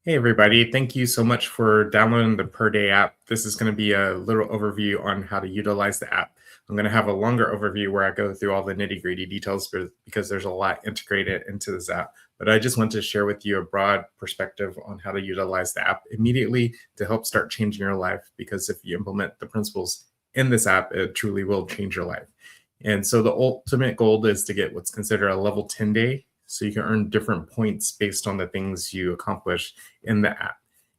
Hey everybody, thank you so much for downloading the Purday app. This is going to be a little overview on how to utilize the app. I'm going to have a longer overview where I go through all the nitty-gritty details because there's a lot integrated into this app. But I just want to share with you a broad perspective on how to utilize the app immediately to help start changing your life, because if you implement the principles in this app, it truly will change your life. And so the ultimate goal is to get what's considered a level 10 day, so you can earn different points based on the things you accomplish in the app.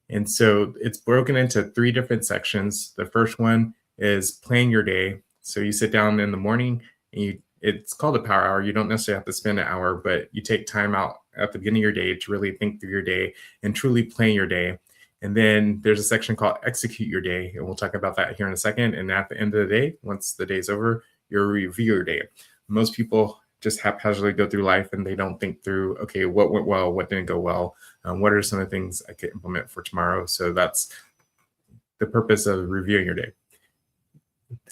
And so it's broken into three different sections. The first one is plan your day. So you sit down in the morning and it's called a power hour. You don't necessarily have to spend an hour, but you take time out at the beginning of your day to really think through your day and truly plan your day. And then there's a section called execute your day. And we'll talk about that here in a second. And at the end of the day, once the day's over, you'll review your day. Most people just haphazardly go through life and they don't think through, okay, what went well, what didn't go well, what are some of the things I could implement for tomorrow. So that's the purpose of reviewing your day.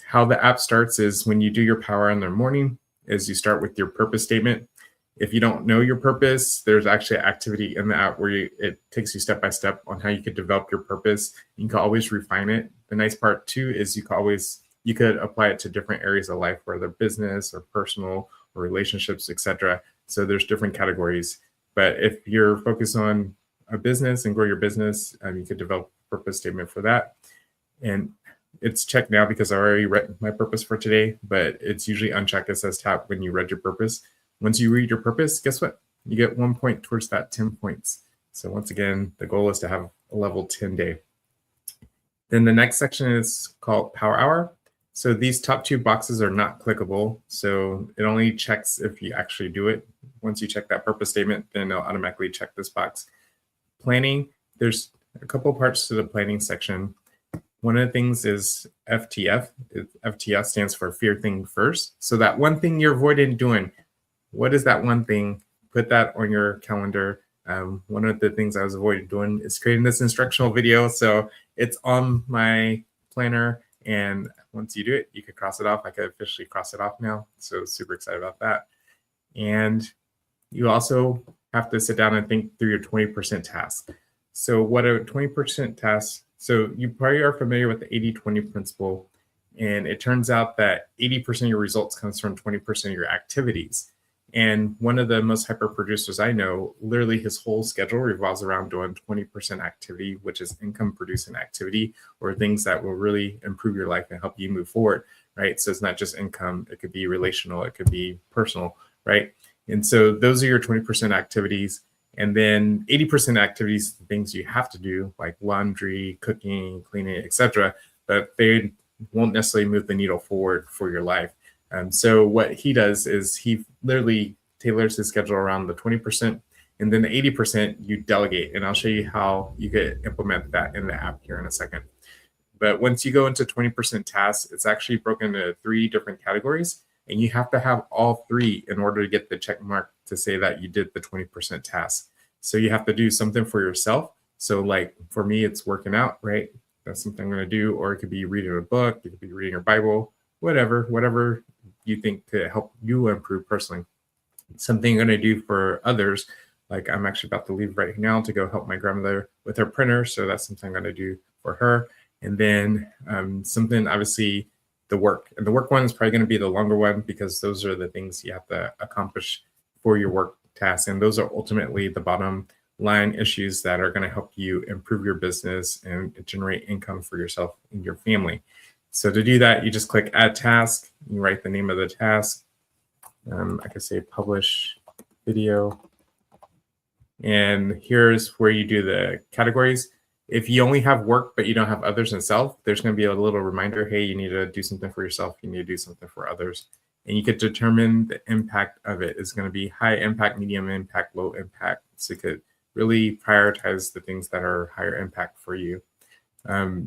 How the app starts is when you do your power in the morning is you start with your purpose statement. If you don't know your purpose, there's actually an activity in the app where it takes you step by step on how you could develop your purpose. You can always refine it. The nice part too is you could apply it to different areas of life, whether business or personal or relationships, etc. So there's different categories. But if you're focused on a business and grow your business, you could develop a purpose statement for that. And it's checked now because I already read my purpose for today, but it's usually unchecked. It says tap when you read your purpose. Once you read your purpose, guess what? You get 1 point towards that 10 points. So once again, the goal is to have a level 10 day. Then the next section is called Power Hour. So these top two boxes are not clickable. So it only checks if you actually do it. Once you check that purpose statement, then it'll automatically check this box. Planning, there's a couple parts to the planning section. One of the things is FTF. FTF stands for fear thing first. So that one thing you're avoiding doing, what is that one thing? Put that on your calendar. One of the things I was avoiding doing is creating this instructional video. So it's on my planner. And once you do it, you could cross it off. I could officially cross it off now. So super excited about that. And you also have to sit down and think through your 20% task. So what a 20% task, so you probably are familiar with the 80-20 principle. And it turns out that 80% of your results comes from 20% of your activities. And one of the most hyper producers I know, literally his whole schedule revolves around doing 20% activity, which is income producing activity or things that will really improve your life and help you move forward, right? So it's not just income, it could be relational, it could be personal, right? And so those are your 20% activities. And then 80% activities, things you have to do, like laundry, cooking, cleaning, etc., but they won't necessarily move the needle forward for your life. So what he does is he literally tailors his schedule around the 20%, and then the 80% you delegate. And I'll show you how you could implement that in the app here in a second. But once you go into 20% tasks, it's actually broken into 3 different categories, and you have to have all 3 in order to get the check mark to say that you did the 20% task. So you have to do something for yourself. So like for me, it's working out, right? That's something I'm going to do. Or it could be reading a book, it could be reading your Bible, whatever you think could help you improve personally. Something you're going to do for others, like I'm actually about to leave right now to go help my grandmother with her printer. So that's something I'm going to do for her. And then something, obviously, the work. And the work one is probably going to be the longer one because those are the things you have to accomplish for your work tasks. And those are ultimately the bottom line issues that are going to help you improve your business and generate income for yourself and your family. So to do that, you just click add task, you write the name of the task. I could say publish video. And here's where you do the categories. If you only have work, but you don't have others and self, there's going to be a little reminder, hey, you need to do something for yourself. You need to do something for others. And you could determine the impact of it is going to be high impact, medium impact, low impact. So you could really prioritize the things that are higher impact for you.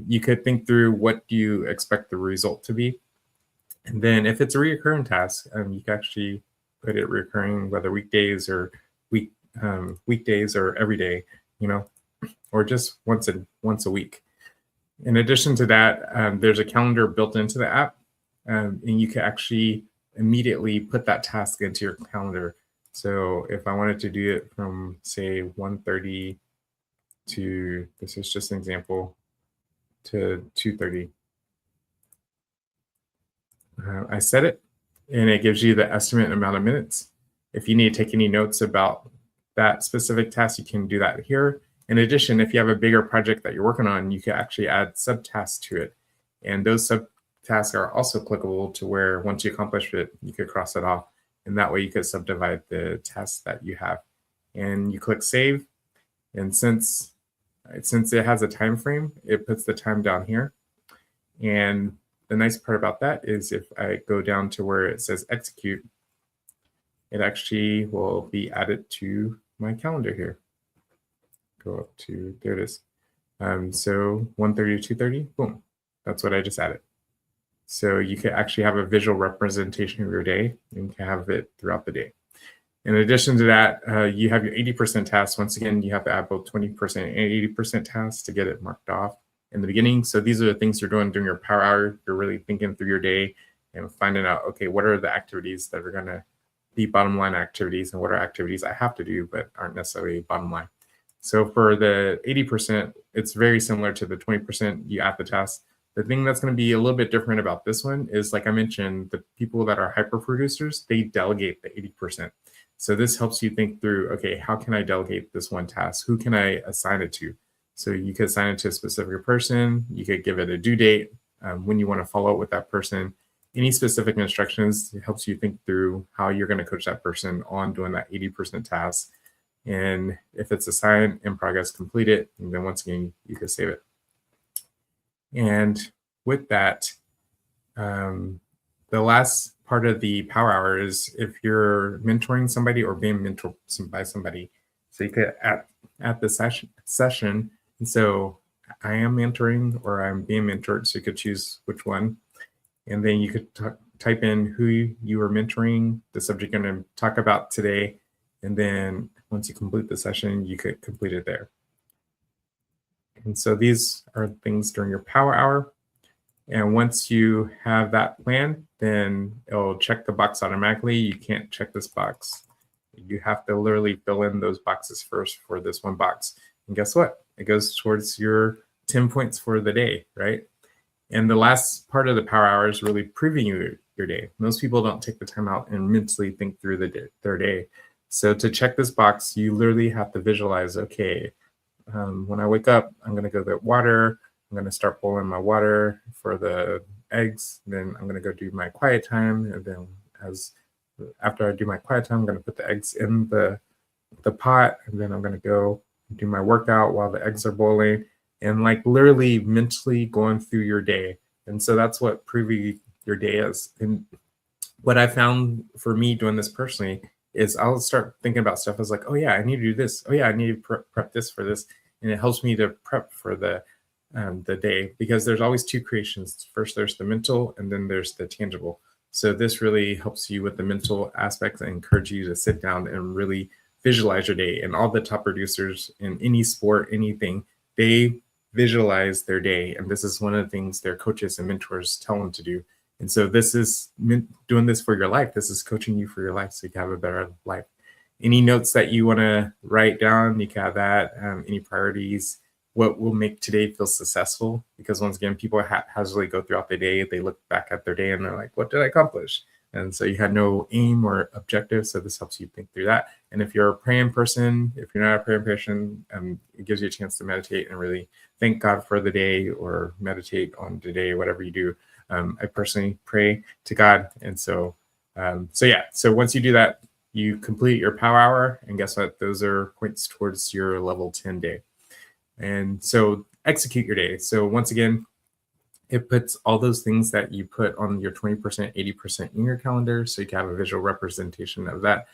You could think through what do you expect the result to be. And then if it's a recurring task, you can actually put it recurring, whether weekdays or weekdays or every day, or just once a week. In addition to that, there's a calendar built into the app, and you can actually immediately put that task into your calendar. So if I wanted to do it from say 1:30 to, this is just an example, to 2:30. I set it, and it gives you the estimate amount of minutes. If you need to take any notes about that specific task, you can do that here. In addition, if you have a bigger project that you're working on, you can actually add subtasks to it. And those subtasks are also clickable to where once you accomplish it, you could cross it off. And that way you could subdivide the tasks that you have. And you click save. And since it has a time frame, it puts the time down here. And the nice part about that is if I go down to where it says execute, it actually will be added to my calendar here. Go up to, there it is. So 1:30 to 2:30, boom, that's what I just added. So you can actually have a visual representation of your day and you can have it throughout the day. In addition to that, you have your 80% tasks. Once again, you have to add both 20% and 80% tasks to get it marked off in the beginning. So these are the things you're doing during your power hour. You're really thinking through your day and finding out, okay, what are the activities that are going to be bottom line activities and what are activities I have to do but aren't necessarily bottom line. So for the 80%, it's very similar to the 20% you add the tasks. The thing that's going to be a little bit different about this one is, like I mentioned, the people that are hyper producers, they delegate the 80%. So this helps you think through, okay, how can I delegate this one task? Who can I assign it to? So you could assign it to a specific person. You could give it a due date when you want to follow up with that person. Any specific instructions, it helps you think through how you're going to coach that person on doing that 80% task. And if it's assigned, in progress, complete it. And then once again, you can save it. And with that, the last part of the power hour is if you're mentoring somebody or being mentored by somebody. So you could at the session. And so I am mentoring or I'm being mentored. So you could choose which one. And then you could type in who you are mentoring, the subject you're going to talk about today. And then once you complete the session, you could complete it there. And so these are things during your power hour. And once you have that plan, then it'll check the box automatically. You can't check this box. You have to literally fill in those boxes first for this one box. And guess what? It goes towards your 10 points for the day, right? And the last part of the power hour is really proving your day. Most people don't take the time out and mentally think through their day. So to check this box, you literally have to visualize, okay, when I wake up, I'm going to go get water. I'm going to start boiling my water for the eggs. Then I'm going to go do my quiet time. And then after I do my quiet time, I'm going to put the eggs in the pot. And then I'm going to go do my workout while the eggs are boiling. And like literally mentally going through your day. And so that's what proving your day is. And what I found for me doing this personally is I'll start thinking about stuff as like, oh yeah, I need to do this. Oh yeah, I need to prep this for this. And it helps me to prep for the day, because there's always two creations. First, there's the mental, and then there's the tangible. So this really helps you with the mental aspects and encourage you to sit down and really visualize your day. And all the top producers in any sport, anything, they visualize their day. And this is one of the things their coaches and mentors tell them to do. And so this is doing this for your life. This is coaching you for your life so you can have a better life. Any notes that you want to write down, you can have that. Any priorities, what will make today feel successful? Because once again, people haphazardly go throughout the day. They look back at their day and they're like, what did I accomplish? And so you had no aim or objective. So this helps you think through that. And if you're a praying person, if you're not a praying person, it gives you a chance to meditate and really thank God for the day or meditate on the day, whatever you do. I personally pray to God. And so once you do that, you complete your power hour. And guess what? Those are points towards your level 10 day. And so execute your day. So once again, it puts all those things that you put on your 20%, 80% in your calendar, so you can have a visual representation of that.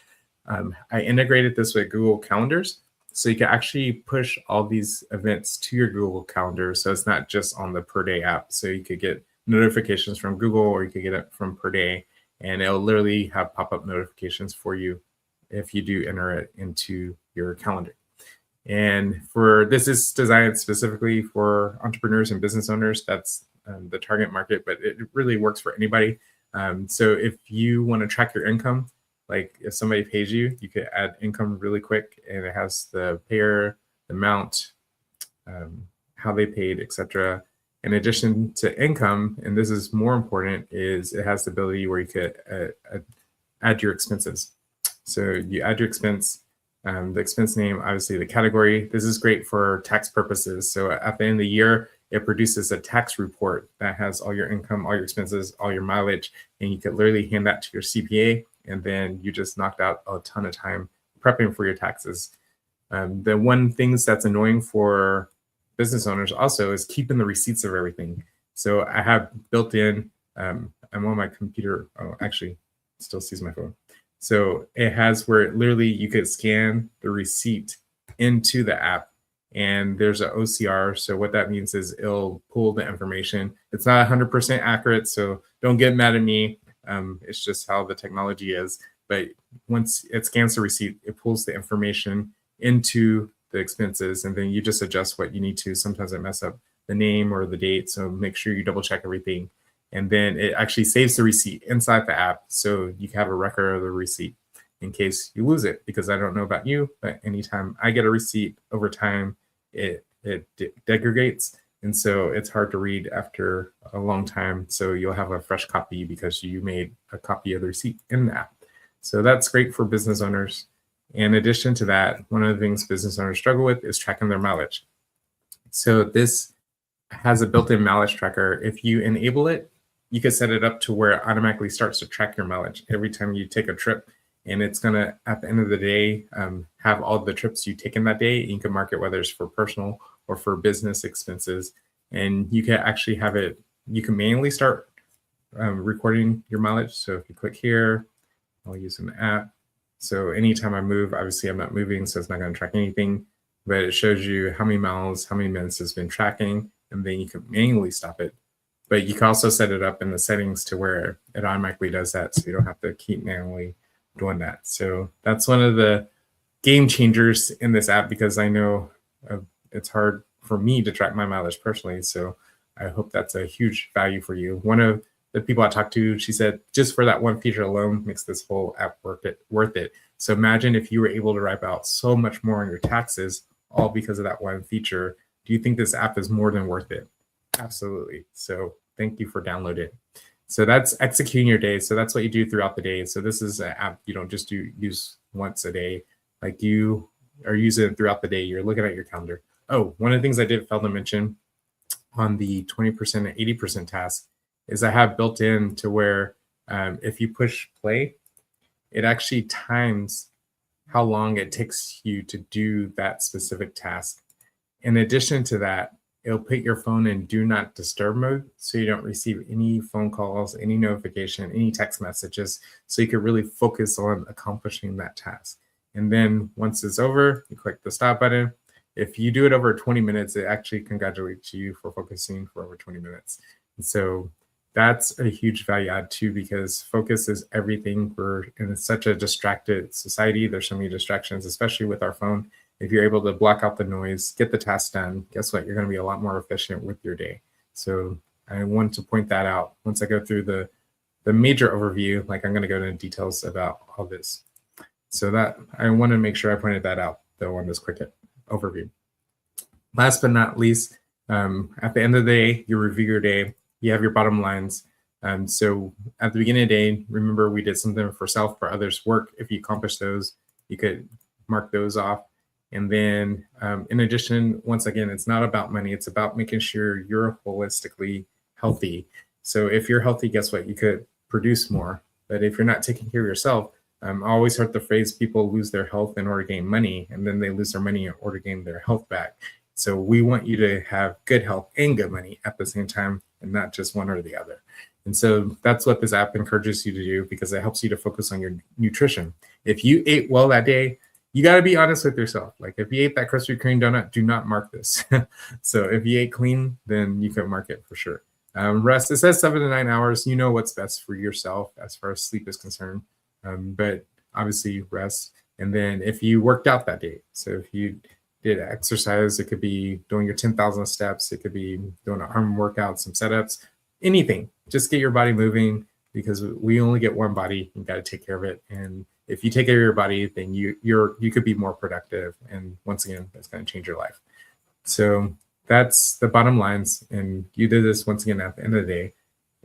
I integrated this with Google Calendars, so you can actually push all these events to your Google Calendar. So it's not just on the Purday app. So you could get notifications from Google, or you could get it from Purday, and it'll literally have pop-up notifications for you if you do enter it into your calendar. And this is designed specifically for entrepreneurs and business owners. That's the target market, but it really works for anybody. So if you want to track your income, like if somebody pays you, you could add income really quick, and it has the payer, the amount, how they paid, etc. In addition to income, and this is more important, is it has the ability where you could add your expenses. So you add your expense, the expense name, obviously the category. This is great for tax purposes. So at the end of the year, it produces a tax report that has all your income, all your expenses, all your mileage, and you could literally hand that to your CPA, and then you just knocked out a ton of time prepping for your taxes. The one things that's annoying for business owners also is keeping the receipts of everything. So I have built in, I'm on my computer, oh, actually, it still sees my phone. So it has where literally you could scan the receipt into the app, and there's an OCR. So what that means is it'll pull the information. It's not 100% accurate, so don't get mad at me. It's just how the technology is. But once it scans the receipt, it pulls the information into the expenses, and then you just adjust what you need to. Sometimes I mess up the name or the date, so make sure you double check everything. And then it actually saves the receipt inside the app, so you can have a record of the receipt in case you lose it. Because I don't know about you, but anytime I get a receipt over time, it degrades, and so it's hard to read after a long time. So you'll have a fresh copy because you made a copy of the receipt in the app. So that's great for business owners. In addition to that, one of the things business owners struggle with is tracking their mileage. So this has a built-in mileage tracker. If you enable it, you can set it up to where it automatically starts to track your mileage every time you take a trip. And it's going to, at the end of the day, have all the trips you take in that day. You can mark it whether it's for personal or for business expenses. And you can actually have it, you can manually start recording your mileage. So if you click here, I'll use an app. So anytime I move, obviously I'm not moving, so it's not going to track anything, but it shows you how many miles, how many minutes it's been tracking, and then you can manually stop it. But you can also set it up in the settings to where it automatically does that, so you don't have to keep manually doing that. So that's one of the game changers in this app, because I know it's hard for me to track my mileage personally. So I hope that's a huge value for you. One of the people I talked to, she said, just for that one feature alone makes this whole app worth it. So imagine if you were able to wipe out so much more on your taxes, all because of that one feature. Do you think this app is more than worth it? Absolutely. So thank you for downloading it. So that's executing your day. So that's what you do throughout the day. So this is an app you don't just use once a day. Like you are using it throughout the day. You're looking at your calendar. Oh, one of the things I did fail to mention on the 20% and 80% task is I have built in to where if you push play, it actually times how long it takes you to do that specific task. In addition to that, it'll put your phone in do not disturb mode, so you don't receive any phone calls, any notification, any text messages, so you can really focus on accomplishing that task. And then once it's over, you click the stop button. If you do it over 20 minutes, it actually congratulates you for focusing for over 20 minutes. And so that's a huge value add too, because focus is everything. We're in such a distracted society. There's so many distractions, especially with our phone. If you're able to block out the noise, get the task done, guess what? You're going to be a lot more efficient with your day. So I want to point that out once I go through the major overview. Like I'm going to go into details about all this. So that I want to make sure I pointed that out though on this quick overview. Last but not least, at the end of the day, you review your day. You have your bottom lines. So at the beginning of the day, remember we did something for self, for others' work. If you accomplish those, you could mark those off. And then in addition, once again, it's not about money. It's about making sure you're holistically healthy. So if you're healthy, guess what? You could produce more. But if you're not taking care of yourself, I always heard the phrase people lose their health in order to gain money, and then they lose their money in order to gain their health back. So we want you to have good health and good money at the same time, and not just one or the other. And so that's what this app encourages you to do, because it helps you to focus on your nutrition. If you ate well that day, you got to be honest with yourself. Like if you ate that Krispy Kreme donut, do not mark this. So if you ate clean, then you can mark it for sure. Rest, it says 7 to 9 hours. You know what's best for yourself as far as sleep is concerned. But obviously rest. And then if you worked out that day, so if you did exercise, it could be doing your 10,000 steps. It could be doing an arm workout, some setups, anything. Just get your body moving, because we only get one body. You got to take care of it. And if you take care of your body, then you could be more productive. And once again, that's going to change your life. So that's the bottom lines. And you did this once again at the end of the day.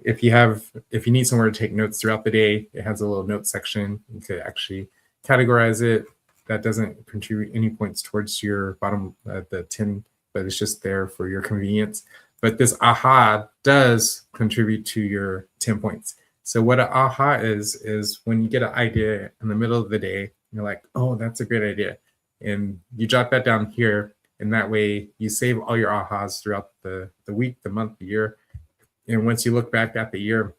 If you need somewhere to take notes throughout the day, it has a little note section. You could actually categorize it. That doesn't contribute any points towards your bottom, the 10, but it's just there for your convenience. But this aha does contribute to your 10 points. So what an aha is when you get an idea in the middle of the day, you're like, oh, that's a great idea. And you jot that down here. And that way you save all your ahas throughout the week, the month, the year. And once you look back at the year,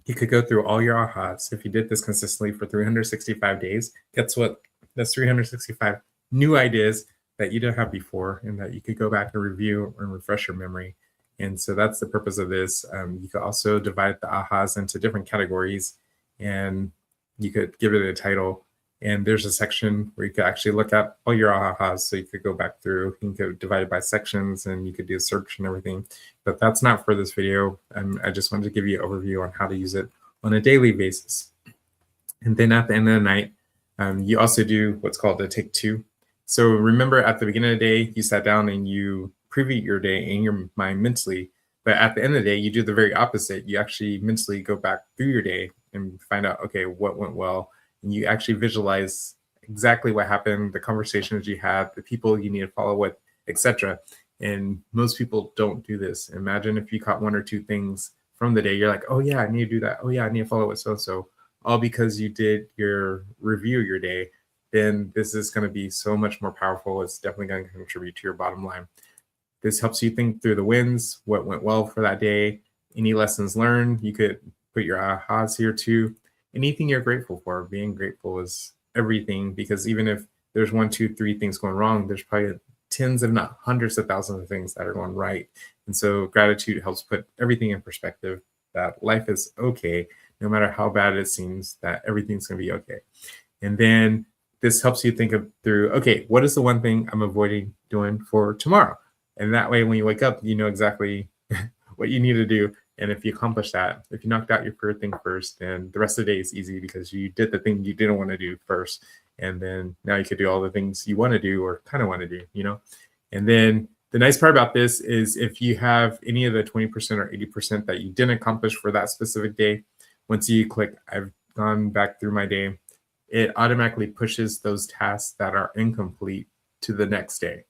you could go through all your ahas. If you did this consistently for 365 days, guess what? That's 365 new ideas that you didn't have before and that you could go back and review and refresh your memory. And so that's the purpose of this. You could also divide the ahas into different categories, and you could give it a title. And there's a section where you could actually look at all your ahas. So you could go back through, you could divide it by sections, and you could do a search and everything. But that's not for this video. I just wanted to give you an overview on how to use it on a daily basis. And then at the end of the night, you also do what's called a take two. So remember at the beginning of the day, you sat down and you preview your day in your mind mentally. But at the end of the day, you do the very opposite. You actually mentally go back through your day and find out, okay, what went well. And you actually visualize exactly what happened, the conversations you had, the people you need to follow with, etc. And most people don't do this. Imagine if you caught one or two things from the day, you're like, oh yeah, I need to do that. Oh yeah, I need to follow with so-and-so. All because you did your review of your day. Then this is going to be so much more powerful. It's definitely going to contribute to your bottom line. This helps you think through the wins, what went well for that day, any lessons learned. You could put your ahas here too. Anything you're grateful for. Being grateful is everything, because even if there's 1, 2, 3 things going wrong, there's probably tens, if not hundreds of thousands of things that are going right. And so gratitude helps put everything in perspective, that life is okay, no matter how bad it seems, that everything's going to be okay. And then this helps you think of through, okay, what is the one thing I'm avoiding doing for tomorrow? And that way, when you wake up, you know exactly what you need to do. And if you accomplish that, if you knocked out your first thing first, then the rest of the day is easy because you did the thing you didn't want to do first. And then now you could do all the things you want to do or kind of want to do, you know? And then the nice part about this is if you have any of the 20% or 80% that you didn't accomplish for that specific day, once you click, I've gone back through my day, it automatically pushes those tasks that are incomplete to the next day.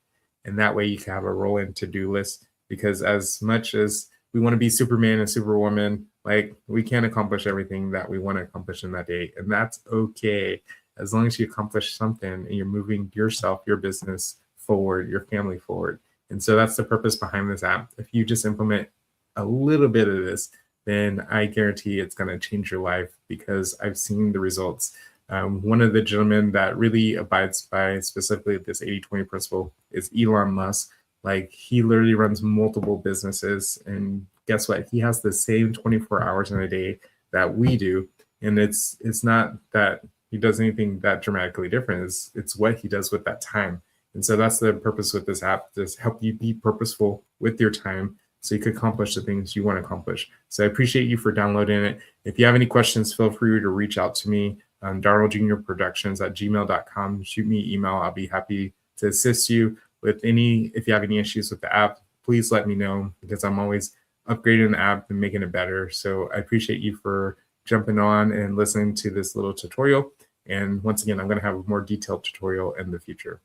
And that way you can have a roll-in to-do list, because as much as we want to be Superman and Superwoman, like we can't accomplish everything that we want to accomplish in that day. And that's okay. As long as you accomplish something and you're moving yourself, your business forward, your family forward. And so that's the purpose behind this app. If you just implement a little bit of this, then I guarantee it's going to change your life, because I've seen the results. One of the gentlemen that really abides by specifically this 80-20 principle is Elon Musk. Like, he literally runs multiple businesses, and guess what? He has the same 24 hours in a day that we do. And it's not that he does anything that dramatically different. It's what he does with that time. And so that's the purpose with this app, to help you be purposeful with your time so you can accomplish the things you want to accomplish. So I appreciate you for downloading it. If you have any questions, feel free to reach out to me. darryljuniorproductions@gmail.com. Shoot me an email. I'll be happy to assist you with if you have any issues with the app. Please let me know, because I'm always upgrading the app and making it better. So I appreciate you for jumping on and listening to this little tutorial. And once again, I'm going to have a more detailed tutorial in the future.